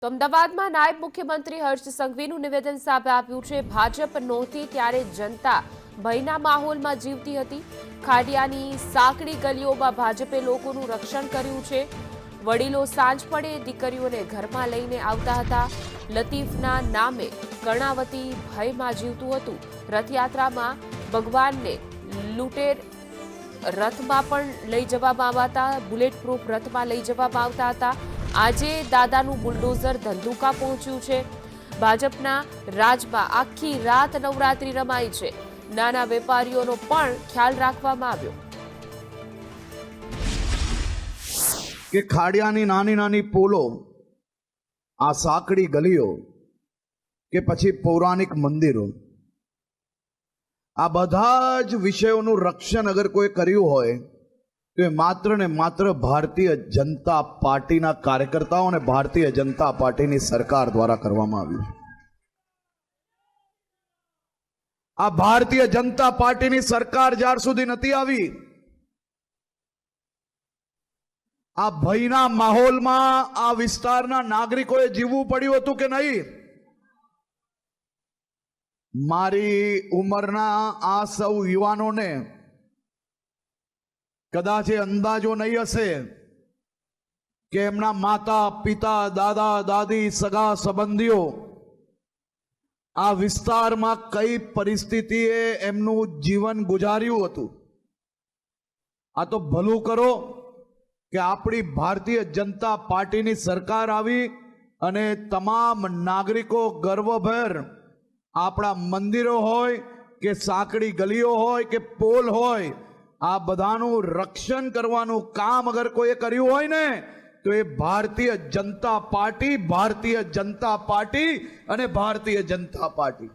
તો અમદાવાદમાં નાયબ મુખ્યમંત્રી હર્ષ સંઘવીનું નિવેદન સામે આવ્યું છે। ભાજપ નહોતી ત્યારે જનતા ભયના માહોલમાં જીવતી હતી। ખાડિયાની સાંકડી ગલીઓમાં ભાજપે લોકોનું રક્ષણ કર્યું છે। વડીલો સાંજ પડે દીકરીઓને ઘરમાં લઈને આવતા હતા। લતીફના નામે કર્ણાવતી ભયમાં જીવતું હતું। રથયાત્રામાં ભગવાનને લૂંટેર રથમાં પણ લઈ જવામાં આવતા, બુલેટ પ્રૂફ રથમાં લઈ જવામાં આવતા હતા। આજે દાદાનું બુલડોઝર ધંધુકા પહોંચ્યું છે। ભાજપના રાજમાં આખી રાત નવરાત્રી રમાઈ છે। નાના વેપારીઓનો પણ ખ્યાલ રાખવામાં આવ્યો કે ખાડિયાની નાની નાની પોલો, આ સાંકડી ગલીઓ કે પછી પૌરાણિક મંદિરો, આ બધા જ વિષયોનું રક્ષણ અગર કોઈ કર્યું હોય તો એ માત્ર ને માત્ર ભારતીય જનતા પાર્ટીના કાર્યકર્તાઓ અને ભારતીય જનતા પાર્ટીની સરકાર દ્વારા કરવામાં આવ્યું છે। આ ભારતીય જનતા પાર્ટીની સરકાર જ્યાર સુધી નથી આવી, આ ભયના માહોલમાં આ વિસ્તારના નાગરિકોએ જીવવું પડ્યું હતું કે નહીં? મારી ઉંમરના આ સૌ યુવાનોને કદાચ એ અંદાજો નહીં હશે કે એમના માતા પિતા, દાદા દાદી, સગા સંબંધીઓ આ વિસ્તારમાં કઈ પરિસ્થિતિએ એમનું જીવન ગુજાર્યું હતું। આ તો ભલું કરો કે આપણી ભારતીય જનતા પાર્ટીની સરકાર આવી અને તમામ નાગરિકો ગર્વભેર આપણા મંદિરો હોય કે સાંકડી ગલીઓ હોય કે પોલ હોય, આ બધાનું રક્ષણ કરવાનું કામ અગર કોઈએ કર્યું હોય ને તો એ ભારતીય જનતા પાર્ટી અને ભારતીય જનતા પાર્ટી।